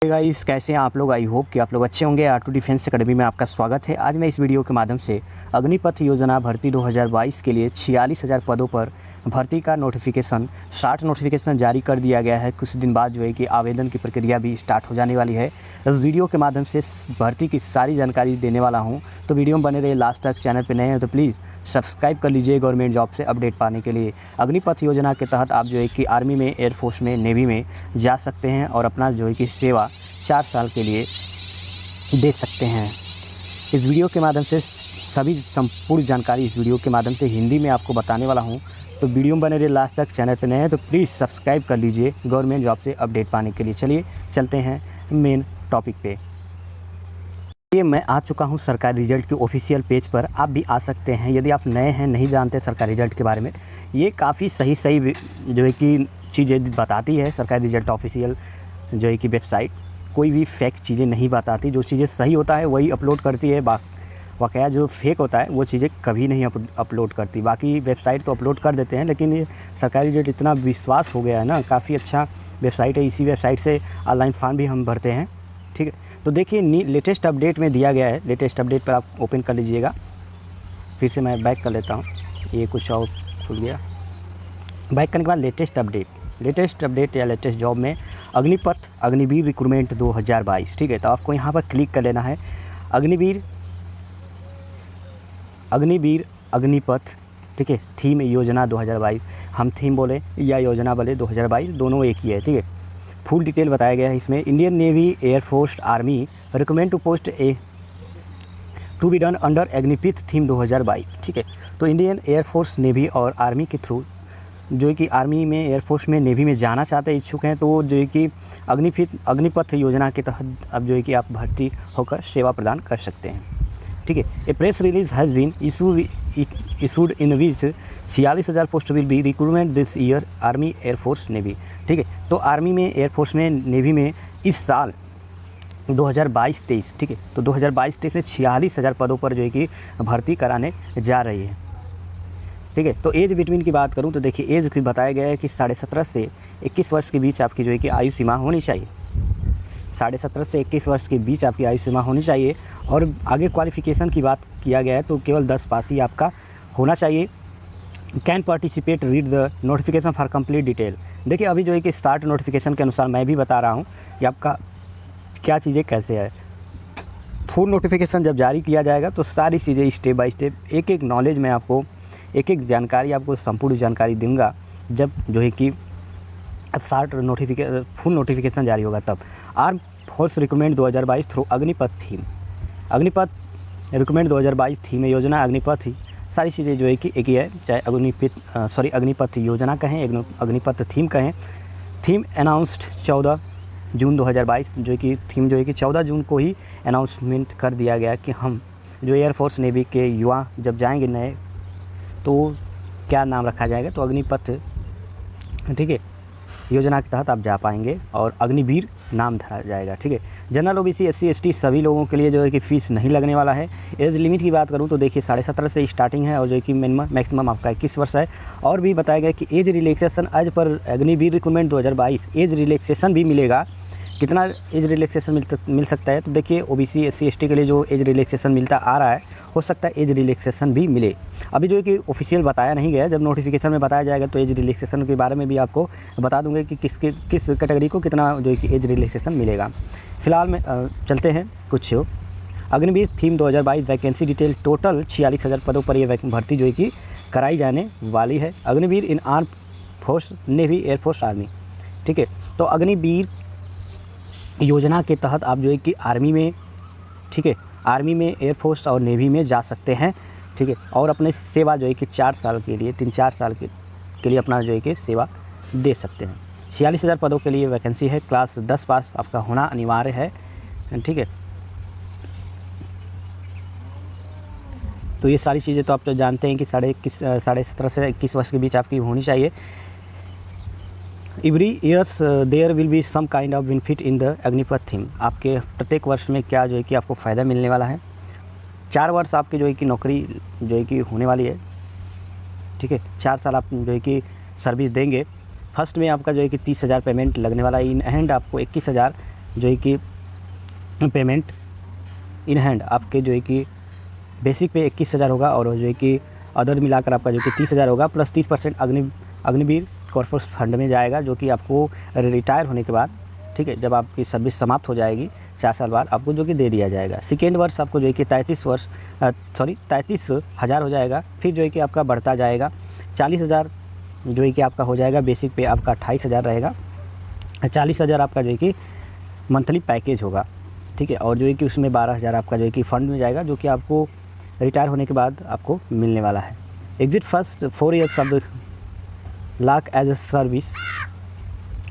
Guys, कैसे हैं आप लोग। आई होप कि आप लोग अच्छे होंगे। R2 डिफेंस एकेडमी में आपका स्वागत है। आज मैं इस वीडियो के माध्यम से अग्निपथ योजना भर्ती 2022 के लिए 46,000 पदों पर भर्ती का नोटिफिकेशन 60 नोटिफिकेशन जारी कर दिया गया है। कुछ दिन बाद जो है कि आवेदन की प्रक्रिया भी स्टार्ट हो जाने वाली है। इस वीडियो के माध्यम से भर्ती की सारी जानकारी देने वाला हूँ, तो वीडियो में बने रहे लास्ट तक। चैनल पर नए हैं तो प्लीज़ सब्सक्राइब कर लीजिए गवर्नमेंट जॉब से अपडेट पाने के लिए। अग्निपथ योजना के तहत आप जो है कि आर्मी में, एयरफोर्स में, नेवी में जा सकते हैं और अपना जो है कि सेवा 4 साल के लिए दे सकते हैं। इस वीडियो के माध्यम से सभी संपूर्ण जानकारी इस वीडियो के माध्यम से हिंदी में आपको बताने वाला हूं, तो वीडियो में बने रहे लास्ट तक। चैनल पर नए हैं तो प्लीज़ सब्सक्राइब कर लीजिए गवर्नमेंट जॉब से अपडेट पाने के लिए। चलिए चलते हैं मेन टॉपिक पे। ये मैं आ चुका हूं सरकारी रिजल्ट के ऑफिशियल पेज पर। आप भी आ सकते हैं यदि आप नए हैं, नहीं जानते सरकारी रिजल्ट के बारे में। ये काफ़ी सही जो है कि चीज़ें बताती है सरकारी रिजल्ट ऑफिशियल जो है कि वेबसाइट। कोई भी फेक चीज़ें नहीं बताती, जो चीज़ें सही होता है वही अपलोड करती है। वाकया जो फेक होता है वो चीज़ें कभी नहीं अपलोड करती। बाकी वेबसाइट तो अपलोड कर देते हैं, लेकिन ये सरकारी रिजल्ट इतना विश्वास हो गया है ना, काफ़ी अच्छा वेबसाइट है। इसी वेबसाइट से ऑनलाइन फॉर्म भी हम भरते हैं। ठीक है, तो देखिए लेटेस्ट अपडेट में दिया गया है। लेटेस्ट अपडेट पर आप ओपन कर लीजिएगा। फिर से मैं बैक कर लेता हूँ, ये कुछ और खुल गया। बैक करने के बाद लेटेस्ट अपडेट या लेटेस्ट जॉब में अग्निवीर रिक्रूटमेंट 2022। ठीक है, तो आपको यहाँ पर क्लिक कर लेना है। अग्निपथ, ठीक है, थीम योजना 2022। हम थीम बोले या योजना बोले, 2022 दोनों एक ही है। ठीक है, फुल डिटेल बताया गया है इसमें। Indian navy, air force, army recommend to post a to be done under Agnipath theme 2022। ठीक है, तो इंडियन एयरफोर्स, नेवी और आर्मी के थ्रू जो है कि आर्मी में, एयरफोर्स में, नेवी में जाना चाहते इच्छुक हैं, तो जो है कि अग्निपथ योजना के तहत अब जो है कि आप भर्ती होकर सेवा प्रदान कर सकते हैं। ठीक है, a press release has been issued in which 46,000 post will be recruitment this year army, air force, navy. ठीक है, तो आर्मी में, एयरफोर्स में, नेवी में इस साल 2022-23, ठीक है, तो 2022-23 में 46,000 पदों पर जो है कि भर्ती कराने जा रही है। ठीक है, तो एज बिटवीन की बात करूं तो देखिए एज की बताया गया है कि 17.5 से 21 वर्ष के बीच आपकी जो है कि आयु सीमा होनी चाहिए। 17.5 से 21 वर्ष के बीच आपकी आयु सीमा होनी चाहिए। और आगे क्वालिफ़िकेशन की बात किया गया है तो केवल 10 पास ही आपका होना चाहिए। Can participate, read the notification for complete detail. देखिए अभी जो है कि स्टार्ट नोटिफिकेशन के अनुसार मैं भी बता रहा हूँ कि आपका क्या चीज़ें कैसे है। फुल नोटिफिकेशन जब जारी किया जाएगा तो सारी चीज़ें स्टेप बाय स्टेप, एक एक नॉलेज में आपको, एक एक जानकारी आपको संपूर्ण जानकारी दूंगा जब जो है कि फुल नोटिफिकेशन जारी होगा तब। Arm force recruitment 2022 through Agnipath theme. Agnipath recruitment 2022 theme योजना अग्निपथ ही, सारी चीज़ें जो है कि एक ही है, चाहे अग्निपथ योजना कहें, अग्निपथ थीम कहें। थीम अनाउंस्ड 14 जून 2022, जो कि थीम जो है कि 14 जून को ही अनाउंसमेंट कर दिया गया कि हम जो एयरफोर्स, नेवी के युवा जब जाएंगे नए, तो क्या नाम रखा जाएगा, तो अग्निपथ, ठीक है, योजना के तहत आप जा पाएंगे और अग्निवीर नाम धरा जाएगा। ठीक है, जनरल, ओबीसी, SC, ST सभी लोगों के लिए जो है कि फ़ीस नहीं लगने वाला है। एज लिमिट की बात करूं तो देखिए 17.5 से स्टार्टिंग है और जो है कि मैक्सिमम आपका 21 वर्ष है। और भी बताया गया कि age relaxation as per Agniveer recruitment 2022 age relaxation भी मिलेगा। कितना एज रिलैक्सेशन मिल सकता है, तो देखिए ओबीसी, SC, ST के लिए जो एज रिलैक्सेशन मिलता आ रहा है, हो सकता है एज रिलैक्सेशन भी मिले। अभी जो है कि ऑफिशियल बताया नहीं गया, जब नोटिफिकेशन में बताया जाएगा तो एज रिलैक्सेशन के बारे में भी आपको बता दूंगा कि किस कैटेगरी को कितना जो है कि एज रिलैक्सेशन मिलेगा। फिलहाल में चलते हैं कुछ Agniveer theme 2022 vacancy detail. Total 46,000 पदों पर यह भर्ती जो है कि कराई जाने वाली है। अग्निवीर इन arm force, navy, air force, army. ठीक है, तो अग्निवीर योजना के तहत आप जो है कि आर्मी में, ठीक है, आर्मी में, एयरफोर्स और नेवी में जा सकते हैं। ठीक है, और अपने सेवा जो है कि 4 साल के लिए, 3-4 साल के लिए अपना जो है कि सेवा दे सकते हैं। 46,000 पदों के लिए वैकेंसी है। क्लास 10 पास आपका होना अनिवार्य है। ठीक है, तो ये सारी चीज़ें तो आप तो जानते हैं कि 17.5 से 21 वर्ष के बीच आपकी होनी चाहिए। Every years there will be some kind of benefit in the Agnipath theme. आपके प्रत्येक वर्ष में क्या जो है कि आपको फ़ायदा मिलने वाला है। 4 वर्ष आपकी जो है कि नौकरी जो है कि होने वाली है। ठीक है, 4 साल आप जो है कि सर्विस देंगे। फर्स्ट में आपका जो है कि 30,000 पेमेंट लगने वाला है। इन हैंड आपको 21,000 जो है कि पेमेंट इन हैंड आपके जो है कि बेसिक पे 21,000 होगा और जो है कि अदर मिलाकर आपका जो कि 30,000 होगा, प्लस 30% अग्निवीर कॉर्पोरेट फंड में जाएगा, जो कि आपको रिटायर होने के बाद, ठीक है, जब आपकी सर्विस समाप्त हो जाएगी 4 साल बाद, आपको जो कि दे दिया जाएगा। सेकेंड वर्ष आपको जो है कि 33,000 हो जाएगा। फिर जो है कि आपका बढ़ता जाएगा 40,000 जो है कि आपका हो जाएगा। बेसिक पे आपका 28,000 रहेगा। 40,000 आपका जो है कि मंथली पैकेज होगा, ठीक है, और जो है कि उसमें 12,000 आपका जो है कि फ़ंड में जाएगा, जो कि आपको रिटायर होने के बाद आपको मिलने वाला है। Exit first 4 years of the lakh as a service.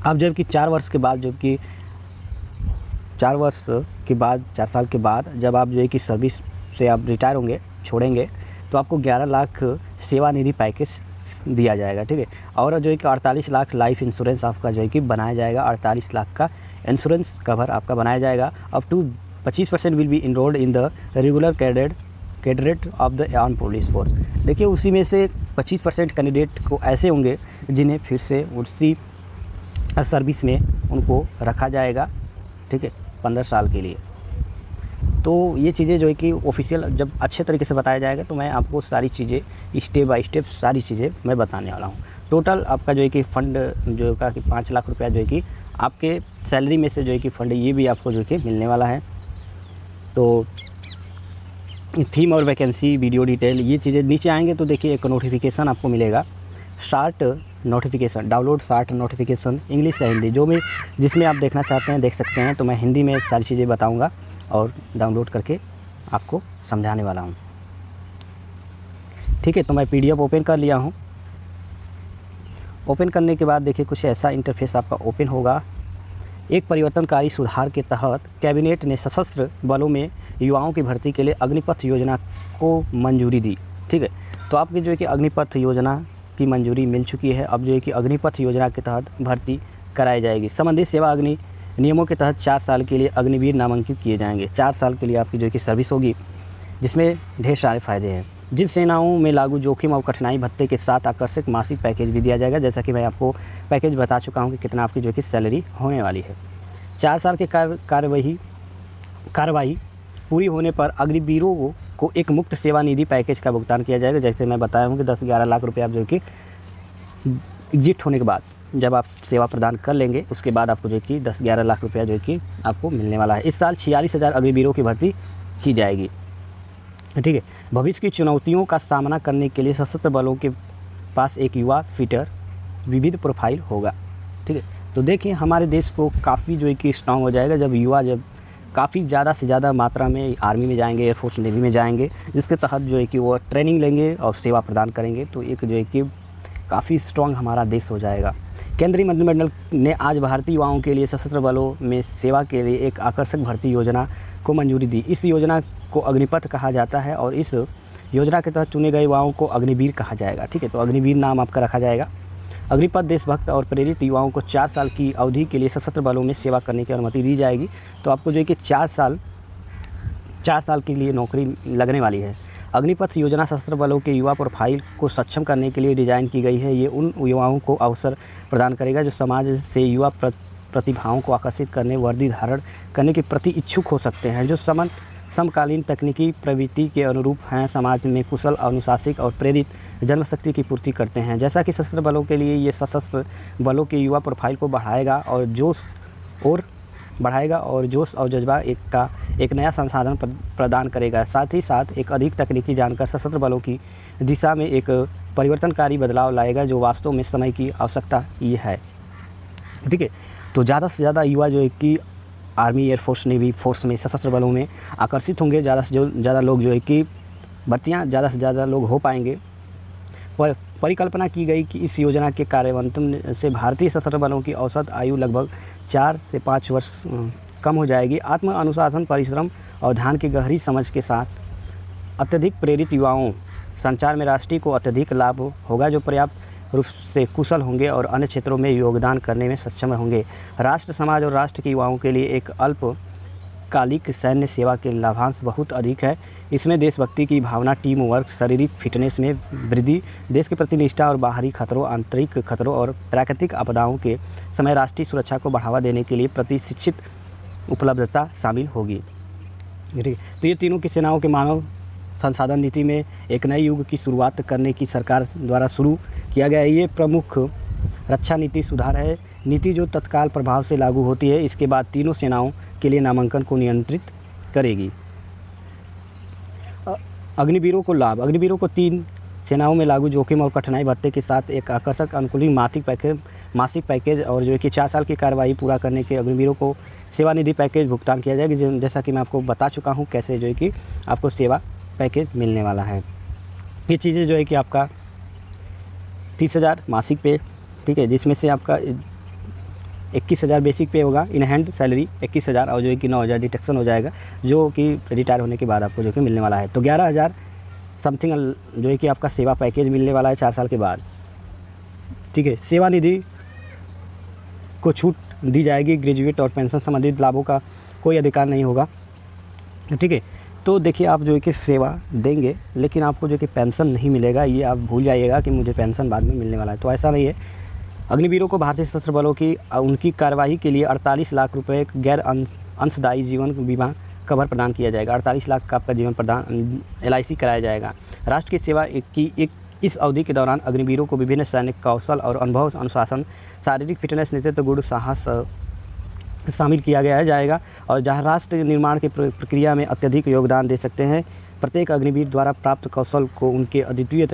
अब जबकि 4 वर्ष के बाद, जबकि 4 वर्ष के बाद, 4 साल के बाद जब आप जो है कि सर्विस से आप रिटायर होंगे, छोड़ेंगे, तो आपको 11 लाख सेवानिधि पैकेज दिया जाएगा, ठीक है। और जो है कि 48 लाख लाइफ इंश्योरेंस आपका जो है कि बनाया जाएगा। 48 लाख का इंश्योरेंस कवर आपका बनाया जाएगा। Up to 25% will be enrolled in the regular cadet of the arm police force. देखिए, उसी में से 25% कैंडिडेट को ऐसे होंगे जिन्हें फिर से उसी सर्विस में उनको रखा जाएगा, ठीक है, 15 साल के लिए। तो ये चीज़ें जो है कि ऑफिशियल जब अच्छे तरीके से बताया जाएगा तो मैं आपको सारी चीज़ें स्टेप बाय स्टेप सारी चीज़ें मैं बताने वाला हूँ। टोटल आपका जो है कि फ़ंड जो का कि 5 लाख रुपया जो है कि आपके सैलरी में से जो है कि फ़ंड ये भी आपको जो है कि मिलने वाला है। तो थीम और वैकेंसी, वीडियो डिटेल, ये चीज़ें नीचे आएंगे तो देखिए एक नोटिफिकेशन आपको मिलेगा, short notification, download short notification, English या हिंदी, जो भी जिसमें आप देखना चाहते हैं देख सकते हैं। तो मैं हिंदी में सारी चीज़ें बताऊंगा और डाउनलोड करके आपको समझाने वाला हूं, ठीक है। तो मैं PDF ओपन कर लिया हूं। ओपन करने के बाद देखिए कुछ ऐसा इंटरफेस आपका ओपन होगा। एक परिवर्तनकारी सुधार के तहत कैबिनेट ने सशस्त्र बलों में युवाओं की भर्ती के लिए अग्निपथ योजना को मंजूरी दी, ठीक है। तो आपकी जो है कि अग्निपथ योजना की मंजूरी मिल चुकी है। अब जो है कि अग्निपथ योजना के तहत भर्ती कराई जाएगी। संबंधित सेवा अग्नि नियमों के तहत 4 साल के लिए अग्निवीर नामांकित किए जाएंगे। 4 साल के लिए आपकी जो है कि सर्विस होगी, जिसमें ढेर सारे फ़ायदे हैं। जिन सेनाओं में लागू जोखिम और कठिनाई भत्ते के साथ आकर्षक मासिक पैकेज भी दिया जाएगा। जैसा कि मैं आपको पैकेज बता चुका हूं कि कितना आपकी जो है कि सैलरी होने वाली है। 4 साल के कार्रवाई पूरी होने पर अग्निवीरों को एक मुक्त सेवानिधि पैकेज का भुगतान किया जाएगा। जैसे मैं बताया हूँ कि 10-11 लाख रुपये आप जो है कि एग्जिट होने के बाद जब आप सेवा प्रदान कर लेंगे, उसके बाद आपको जो है कि 10-11 लाख रुपया जो है कि आपको मिलने वाला है। इस साल 46,000 अग्निवीरों की भर्ती की जाएगी, ठीक है। भविष्य की चुनौतियों का सामना करने के लिए सशस्त्र बलों के पास एक युवा फिटर विविध प्रोफाइल होगा, ठीक है। तो देखिए हमारे देश को काफ़ी जो है कि स्ट्रॉन्ग हो जाएगा जब युवा जब काफ़ी ज़्यादा से ज़्यादा मात्रा में आर्मी में जाएंगे, एयरफोर्स नेवी में जाएंगे, जिसके तहत जो है कि वो ट्रेनिंग लेंगे और सेवा प्रदान करेंगे। तो एक जो है कि काफ़ी स्ट्रॉन्ग हमारा देश हो जाएगा। केंद्रीय मंत्रिमंडल ने आज भारतीय युवाओं के लिए सशस्त्र बलों में सेवा के लिए एक आकर्षक भर्ती योजना को मंजूरी दी। इस योजना को अग्निपथ कहा जाता है और इस योजना के तहत चुने गए युवाओं को अग्निवीर कहा जाएगा, ठीक है। तो अग्निवीर नाम आपका रखा जाएगा। अग्निपथ देशभक्त और प्रेरित युवाओं को 4 साल की अवधि के लिए सशस्त्र बलों में सेवा करने की अनुमति दी जाएगी। तो आपको जो है कि 4 साल के लिए नौकरी लगने वाली है। अग्निपथ योजना सशस्त्र बलों के युवा प्रोफाइल को सक्षम करने के लिए डिज़ाइन की गई है। ये उन युवाओं को अवसर प्रदान करेगा जो समाज से युवा प्रतिभाओं को आकर्षित करने, वर्दी धारण करने के प्रति इच्छुक हो सकते हैं, जो समकालीन तकनीकी प्रवृत्ति के अनुरूप हैं, समाज में कुशल, अनुशासित और प्रेरित जनशक्ति की पूर्ति करते हैं। जैसा कि सशस्त्र बलों के लिए ये सशस्त्र बलों के युवा प्रोफाइल को बढ़ाएगा और जोश और जज्बा एक नया संसाधन प्रदान करेगा। साथ ही साथ एक अधिक तकनीकी जानकर सशस्त्र बलों की दिशा में एक परिवर्तनकारी बदलाव लाएगा, जो वास्तव में समय की आवश्यकता ये है, ठीक है। तो ज़्यादा से ज़्यादा युवा जो है कि आर्मी, एयरफोर्स, नेवी फोर्स में, सशस्त्र बलों में आकर्षित होंगे। ज़्यादा से ज़्यादा लोग जो है कि भर्तियाँ ज़्यादा से ज़्यादा लोग हो पाएंगे। परिकल्पना की गई कि इस योजना के कार्यान्वयन से भारतीय सशस्त्र बलों की औसत आयु लगभग 4 से 5 वर्ष कम हो जाएगी। आत्म अनुशासन, परिश्रम और ध्यान की गहरी समझ के साथ अत्यधिक प्रेरित युवाओं संचार में राष्ट्रीय को अत्यधिक लाभ होगा, जो पर्याप्त रूप से कुशल होंगे और अन्य क्षेत्रों में योगदान करने में सक्षम होंगे। राष्ट्र, समाज और राष्ट्र के युवाओं के लिए एक अल्पकालिक सैन्य सेवा के लाभांश बहुत अधिक है। इसमें देशभक्ति की भावना, टीम वर्क, शारीरिक फिटनेस में वृद्धि, देश के प्रति निष्ठा और बाहरी खतरों, आंतरिक खतरों और प्राकृतिक आपदाओं के समय राष्ट्रीय सुरक्षा को बढ़ावा देने के लिए प्रशिक्षित उपलब्धता शामिल होगी। ठीक है, तो ये तीनों की सेनाओं के मानव संसाधन नीति में एक नए युग की शुरुआत करने की सरकार द्वारा शुरू किया गया है। ये प्रमुख रक्षा नीति सुधार है, नीति जो तत्काल प्रभाव से लागू होती है। इसके बाद तीनों सेनाओं के लिए नामांकन को नियंत्रित करेगी। अग्निवीरों को लाभ। अग्निवीरों को 3 सेनाओं में लागू जोखिम और कठिनाई भत्ते के साथ एक आकर्षक अनुकूलित मासिक पैकेज और जो है कि 4 साल की कार्रवाई पूरा करने के अग्निवीरों को सेवानिधि पैकेज भुगतान किया जाएगा। जैसा कि मैं आपको बता चुका हूँ कैसे जो है कि आपको सेवा पैकेज मिलने वाला है। ये चीज़ें जो है कि आपका 30,000 मासिक पे, ठीक है, जिसमें से आपका 21,000 बेसिक पे होगा, इन हैंड सैलरी 21,000 और जो है कि 9,000 डिडक्शन हो जाएगा जो कि रिटायर होने के बाद आपको जो कि मिलने वाला है। तो 11,000 समथिंग जो है कि आपका सेवा पैकेज मिलने वाला है 4 साल के बाद। ठीक है, सेवानिधि को छूट दी जाएगी। ग्रेजुएट और पेंशन संबंधित लाभों का कोई अधिकार नहीं होगा। ठीक है, तो देखिए आप जो है कि सेवा देंगे लेकिन आपको जो कि पेंशन नहीं मिलेगा, ये आप भूल जाइएगा कि मुझे पेंशन बाद में मिलने वाला है, तो ऐसा नहीं है। अग्निवीरों को भारतीय सशस्त्र बलों की उनकी कार्यवाही के लिए 48 लाख रुपए गैर अंशदायी जीवन बीमा कवर प्रदान किया जाएगा। 48 लाख का आपका जीवन प्रदान LIC कराया जाएगा। राष्ट्र की सेवा की इस अवधि के दौरान अग्निवीरों को विभिन्न सैनिक कौशल और अनुभव, अनुशासन, शारीरिक फिटनेस, नेतृत्व गुण, साहस शामिल किया गया जाएगा और जहां राष्ट्र निर्माण की प्रक्रिया में अत्यधिक योगदान दे सकते हैं। प्रत्येक अग्निवीर द्वारा प्राप्त कौशल को उनके अद्वितीय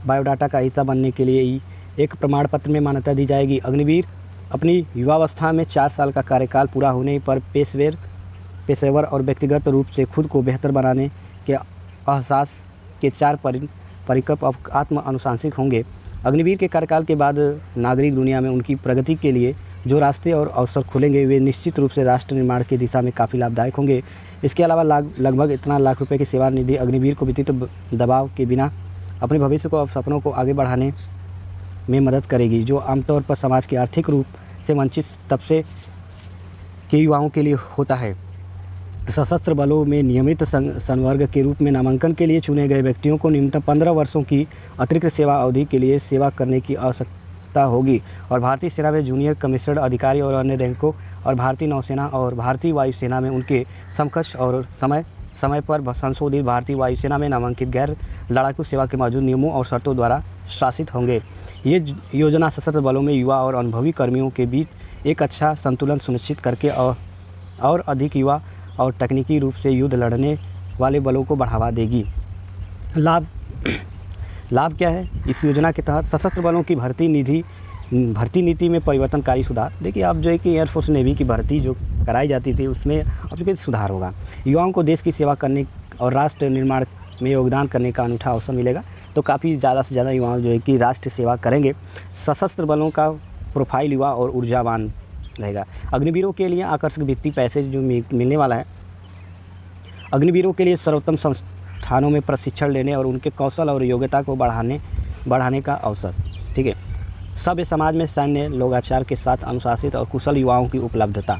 बायोडाटा का हिस्सा बनने के लिए एक प्रमाण पत्र में मान्यता दी जाएगी। अग्निवीर अपनी युवावस्था में 4 साल का कार्यकाल पूरा होने पर पेशेवर और व्यक्तिगत रूप से खुद को बेहतर बनाने के एहसास के 4 परिकल्प आत्म अनुशासित होंगे। अग्निवीर के कार्यकाल के बाद नागरिक दुनिया में उनकी प्रगति के लिए जो रास्ते और अवसर खुलेंगे वे निश्चित रूप से राष्ट्र निर्माण की दिशा में काफ़ी लाभदायक होंगे। इसके अलावा लगभग इतना लाख रुपए की सेवा निधि अग्निवीर को वित्तीय दबाव के बिना अपने भविष्य को और सपनों को आगे बढ़ाने में मदद करेगी, जो आमतौर पर समाज के आर्थिक रूप से वंचित तबके के युवाओं के लिए होता है। सशस्त्र बलों में नियमित संवर्ग के रूप में नामांकन के लिए चुने गए व्यक्तियों को न्यूनतम 15 वर्षों की अतिरिक्त सेवा अवधि के लिए सेवा करने की आवश्यकता होगी और भारतीय सेना में जूनियर कमीशन्ड अधिकारी और अन्य रैंकों और भारतीय नौसेना और भारतीय वायुसेना में उनके समकक्ष और समय पर संशोधित भारतीय वायुसेना में नामांकित गैर लड़ाकू सेवा के मौजूद नियमों और शर्तों द्वारा शासित होंगे। ये योजना सशस्त्र बलों में युवा और अनुभवी कर्मियों के बीच एक अच्छा संतुलन सुनिश्चित करके और अधिक युवा और तकनीकी रूप से युद्ध लड़ने वाले बलों को बढ़ावा देगी। लाभ क्या है इस योजना के तहत? सशस्त्र बलों की भर्ती नीति में परिवर्तनकारी सुधार। देखिए आप जो है कि एयरफोर्स नेवी की भर्ती जो कराई जाती थी उसमें अब जो सुधार होगा। युवाओं को देश की सेवा करने और राष्ट्र निर्माण में योगदान करने का अनूठा अवसर मिलेगा, तो काफ़ी ज़्यादा से ज़्यादा युवाओं जो है कि राष्ट्र सेवा करेंगे। सशस्त्र बलों का प्रोफाइल युवा और ऊर्जावान रहेगा। अग्निवीरों के लिए आकर्षक वित्तीय पैकेज जो मिलने वाला है। अग्निवीरों के लिए सर्वोत्तम संस्थानों में प्रशिक्षण लेने और उनके कौशल और योग्यता को बढ़ाने का अवसर। ठीक है, सभ्य समाज में सैन्य लोकाचार के साथ अनुशासित और कुशल युवाओं की उपलब्धता।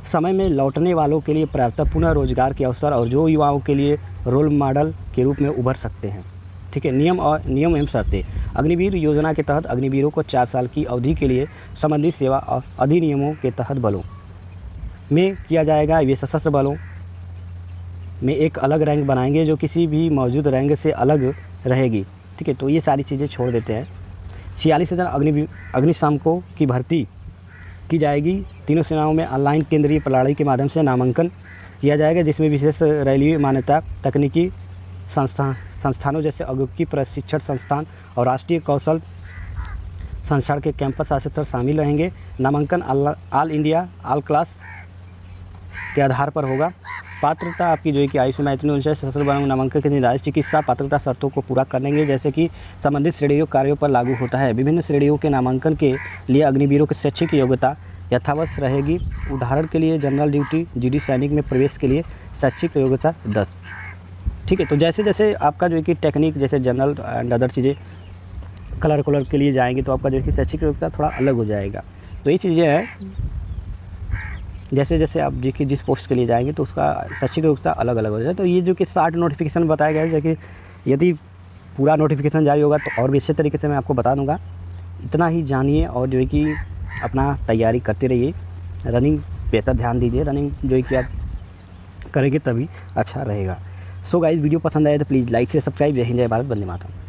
समय में लौटने वालों के लिए पर्याप्त पुनः रोजगार के अवसर और जो युवाओं के लिए रोल मॉडल के रूप में उभर सकते हैं। ठीक है, नियम एवं शर्तें। अग्निवीर योजना के तहत अग्निवीरों को 4 साल की अवधि के लिए संबंधित सेवा और अधिनियमों के तहत बलों में किया जाएगा। ये सशस्त्र बलों में एक अलग रैंक बनाएंगे जो किसी भी मौजूद रैंक से अलग रहेगी। ठीक है, तो ये सारी चीज़ें छोड़ देते हैं। 46,000 अग्निशामकों की भर्ती की जाएगी। तीनों सेनाओं में ऑनलाइन केंद्रीय प्रणाली के माध्यम से नामांकन किया जाएगा, जिसमें विशेष रेलवे मान्यता तकनीकी संस्थानों जैसे औद्योगिक प्रशिक्षण संस्थान और राष्ट्रीय कौशल संस्थान के कैंपस शासित शामिल रहेंगे। नामांकन ऑल इंडिया ऑल क्लास के आधार पर होगा। पात्रता आपकी जो है कि आयु सीमा इतनी होनी चाहिए। सशस्त्र बलों में नामांकन के निर्धारित चिकित्सा पात्रता शर्तों को पूरा करेंगे जैसे कि संबंधित श्रेणियों कार्यों पर लागू होता है। विभिन्न श्रेणियों के नामांकन के लिए अग्निवीरों की शैक्षिक योग्यता यथावत रहेगी। उदाहरण के लिए जनरल ड्यूटी GD सैनिक में प्रवेश के लिए शैक्षिक योग्यता 10। ठीक है, तो जैसे जैसे आपका जो है कि टेक्निक जैसे जनरल एंड अदर चीज़ें कलर के लिए जाएंगे तो आपका जो है कि शैक्षिक योग्यता थोड़ा अलग हो जाएगा। तो ये चीज़ें हैं, जैसे जैसे आप जो कि जिस पोस्ट के लिए जाएंगे तो उसका शैक्षिक योग्यता अलग अलग हो जाए। तो ये जो कि 60 नोटिफिकेशन बताया गया है, जैसे कि यदि पूरा नोटिफिकेशन जारी होगा तो और भी अच्छे तरीके से मैं आपको बता दूंगा। इतना ही जानिए और जो है कि अपना तैयारी करते रहिए। रनिंग बेहतर ध्यान दीजिए, रनिंग जो है कि आप करेंगे तभी अच्छा रहेगा। सो गाइस, वीडियो पसंद आए तो प्लीज़ लाइक से सब्सक्राइब। जय हिंद, जय भारत, वंदे मातरम।